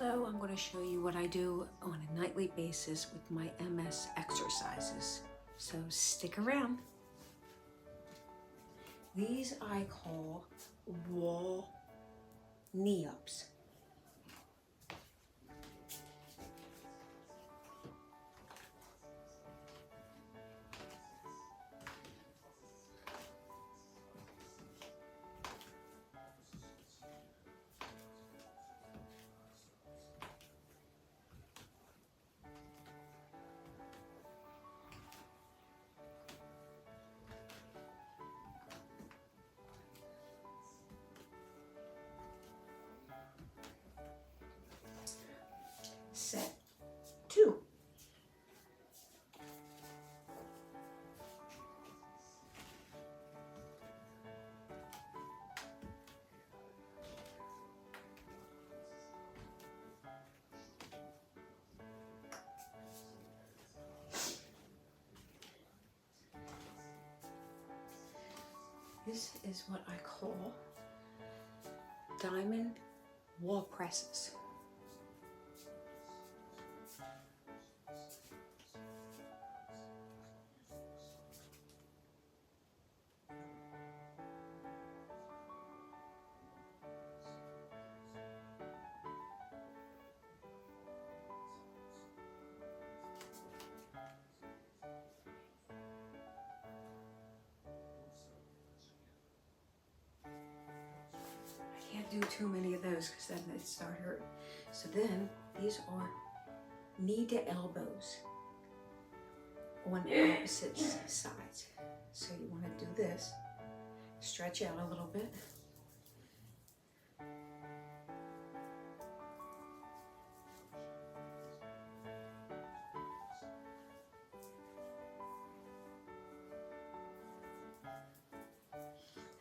Hello, I'm going to show you what I do on a nightly basis with my MS exercises. So stick around. These I call wall knee-ups. Set 2. This is what I call diamond wall presses. Can't do too many of those because then they start hurting. So then these are knee to elbows on opposite sides. So you want to do this, stretch out a little bit.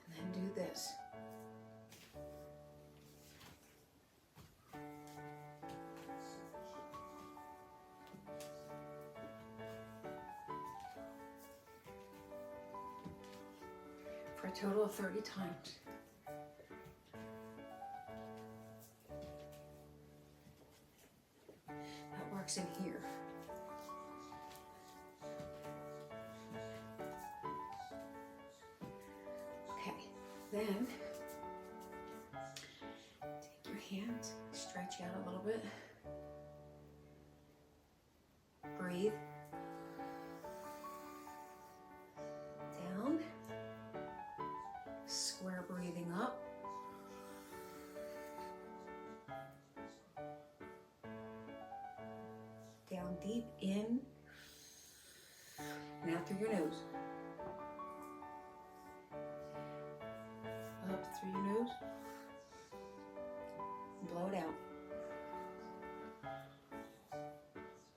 And then do this. For a total of 30 times. That works in here. Okay, then take your hands, stretch out a little bit. Breathe. Down. Square breathing up. Down deep in and out through your nose. Up through your nose. Blow it out.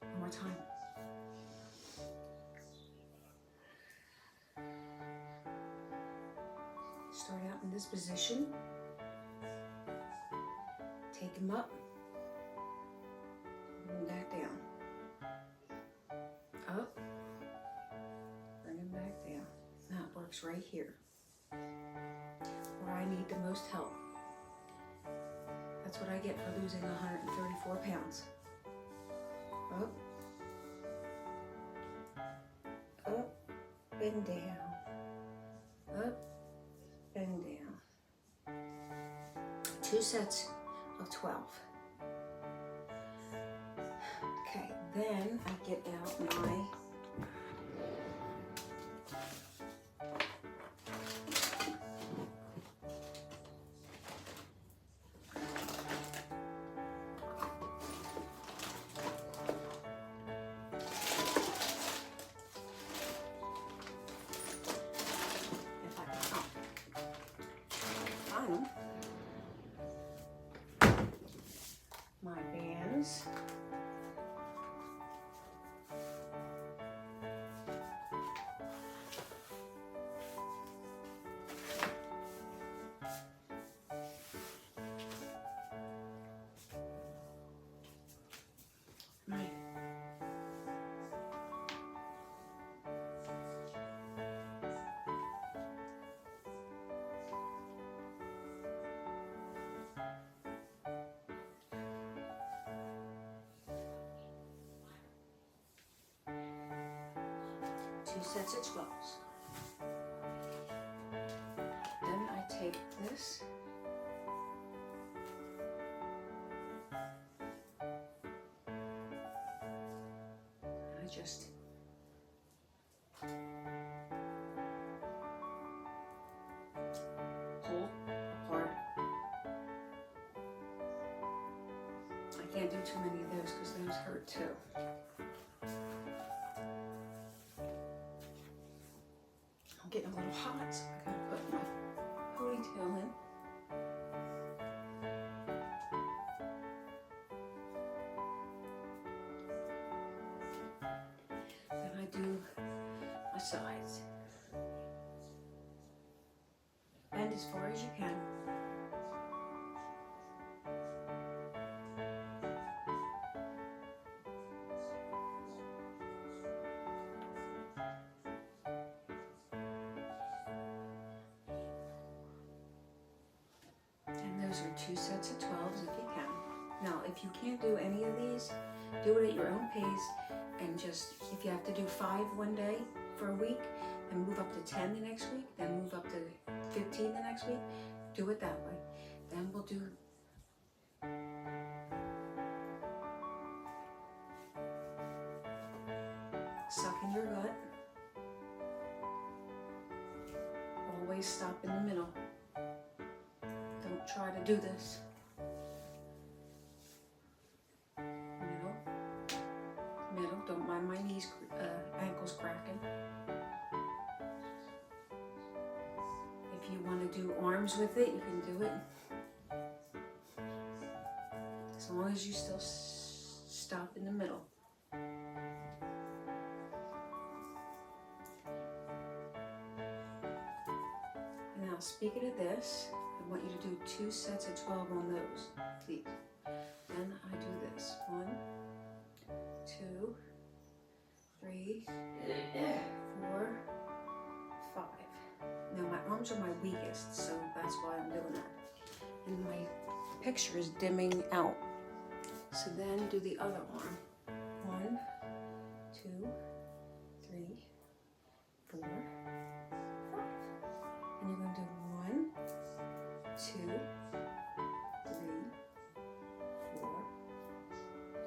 One more time. Start out in this position. Take them up. And back down. Up. Bring them back down. That works right here. Where I need the most help. That's what I get for losing 134 pounds. Up. Up and down. Up and down. 2 sets of 12. Okay, then I get out my my bands. Right. 2 sets of 12s. Then I take this. And I just pull apart. I can't do too many of those because those hurt too. I'm getting a little hot, so I gotta put my ponytail in. Then I do my sides. Bend as far as you can. And those are 2 sets of 12s if you can. Now, if you can't do any of these, do it at your own pace, and just, if you have to do 5 one day for a week, then move up to 10 the next week, then move up to 15 the next week, do it that way. Then we'll do suck in your gut. Always stop in the middle. Don't try to do this. Middle. Middle. Don't mind my knees, ankles cracking. If you want to do arms with it, you can do it. As long as you still stop in the middle. Now, speaking of this, I want you to do 2 sets of 12 on those, please. Then I do this. 1, 2, 3, 4, 5. Now, my arms are my weakest, so that's why I'm doing that. And my picture is dimming out. So then do the other arm. 1, 2, 3, 4, 5. And you're going to do 1, 2, 3, 4,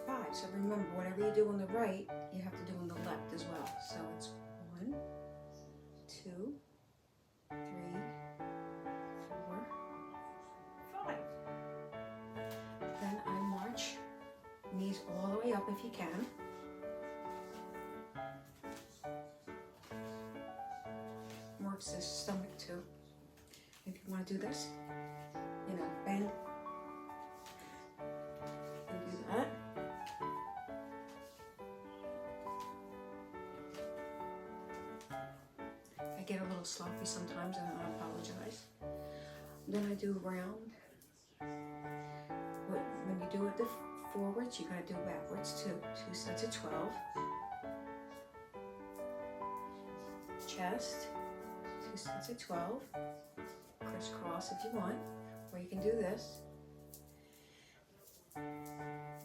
5. So remember, whatever you do on the right, you have to do on the left as well. So it's 1, 2, 3, 4, 5. Then I march knees all the way up if you can. Works the stomach too. If you want to do this, you know, bend and do that. I get a little sloppy sometimes and I apologize. Then I do round. When you do it the forwards, you gotta do backwards too. 2 sets of 12. Chest. 2 sets of 12, crisscross if you want, or you can do this.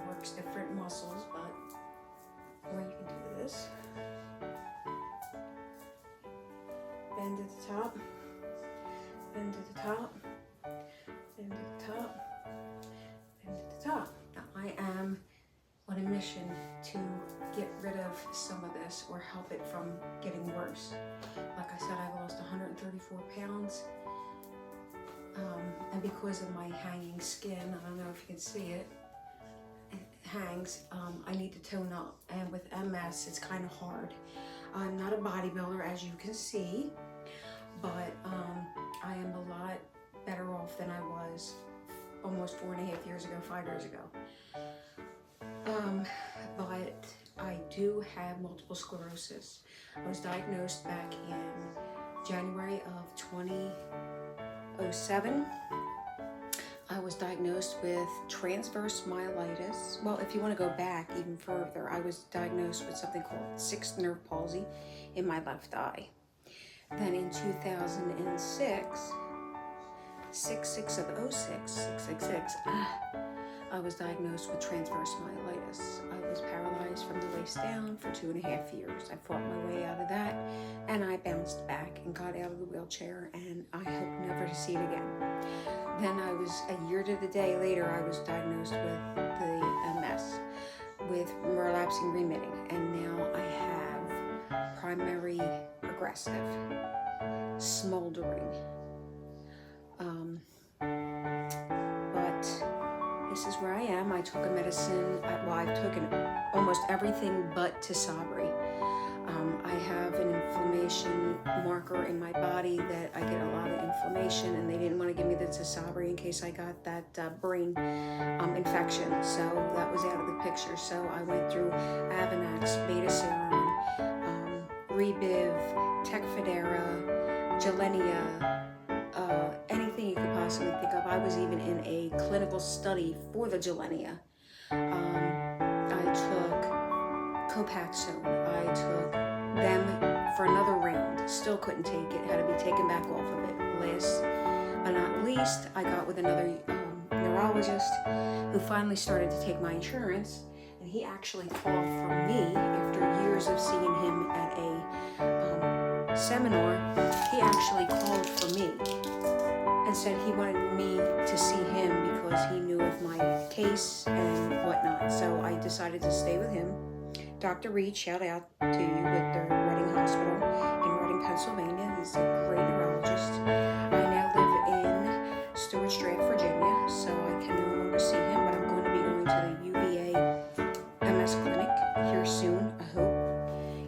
Works different muscles, but, or you can do this. Bend at the top, bend at the top, bend at the top, bend at the top. Now I am on a mission to get rid of some of this or help it from getting worse. Like I said, I lost 134 pounds. And because of my hanging skin, I don't know if you can see it, it hangs, I need to tone up. And with MS, it's kind of hard. I'm not a bodybuilder, as you can see, but I am a lot better off than I was almost 4.5 years ago, 5 years ago. But I do have multiple sclerosis. I was diagnosed back in January of 2007. I was diagnosed with transverse myelitis. Well, if you want to go back even further, I was diagnosed with something called 6th nerve palsy in my left eye. Then in 2006, 6/6 of 06, 666, I was diagnosed with transverse myelitis. I was paralyzed from the waist down for 2.5 years. I fought my way out of that, and I bounced back and got out of the wheelchair, and I hope never to see it again. Then I was, a year to the day later, I was diagnosed with the MS, with relapsing remitting, and now I have primary progressive, smoldering. But this is where I am. I took a medicine, well, I've taken almost everything but Tisabri. I have an inflammation marker in my body that I get a lot of inflammation, and they didn't want to give me the Tisabri in case I got that brain infection, so that was out of the picture. So I went through Avonex, Betaseron, Rebiv, Tecfidera, Gilenya, anything you could possibly think of. I was even in a clinical study for the Gilenya. I took Copaxone. I took them for another round. Still couldn't take it. Had to be taken back off of it. Last but not least, I got with another neurologist who finally started to take my insurance, and he actually called for me after years of seeing him at a seminar. He actually called for me and said he wanted me to see him because he knew of my case and whatnot. So I decided to stay with him. Dr. Reed, shout out to you with the Reading Hospital in Reading, Pennsylvania. He's a great neurologist. I now live in Stuart Strat, Virginia, so I can no longer see him, but I'm going to be going to the UVA MS clinic here soon, I hope.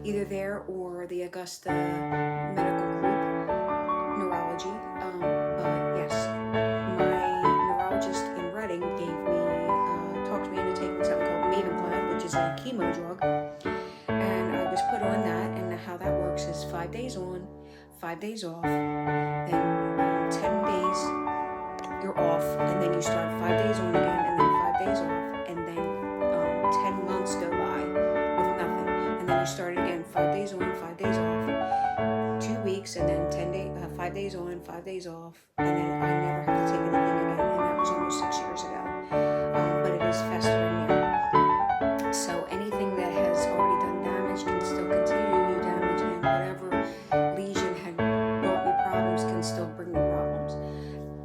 Either there or the Augusta Medical Group Neurology. But yes, my neurologist in Reading talked me into taking something called Mavenclad, which is a chemo drug. And I was put on that, and how that works is 5 days on, 5 days off, then 10 days you're off, and then you start 5 days on again, and then 5 days off, and then 10 months go by with nothing, and then you start again, 5 days on, 5 days off, 2 weeks, and then 5 days on, 5 days off, and then I never have to take anything again, and that was almost 6 years ago. But it is festering now. So anything that has already done damage can still continue to do damage, and whatever lesion had brought me problems can still bring me problems.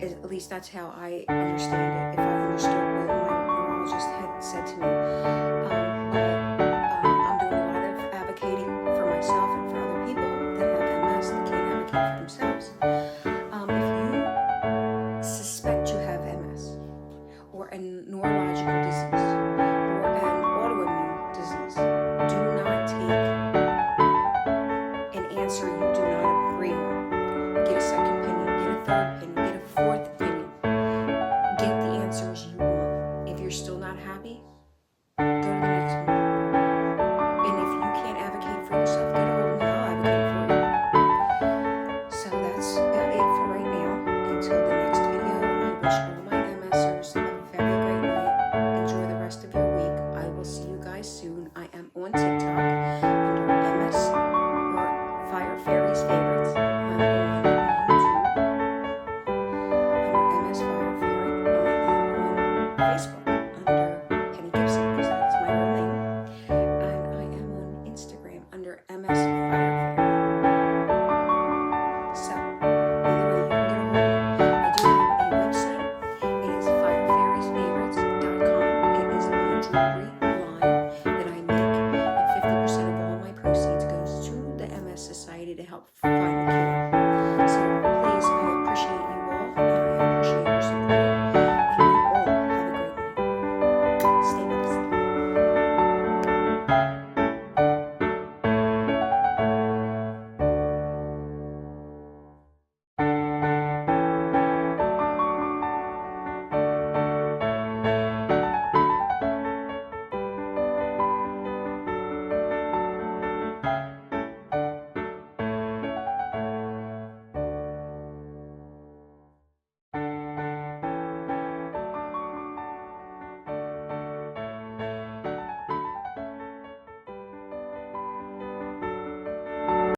At least that's how I understand it, if I understood what my neurologist had said to me. I'm doing a lot of advocating for myself and for other people that have MS that can't advocate for themselves. If you suspect you have MS, or a neurological disease, or an autoimmune disease, do not take an answer you do not agree on. Get a second opinion, get a third opinion, get a fourth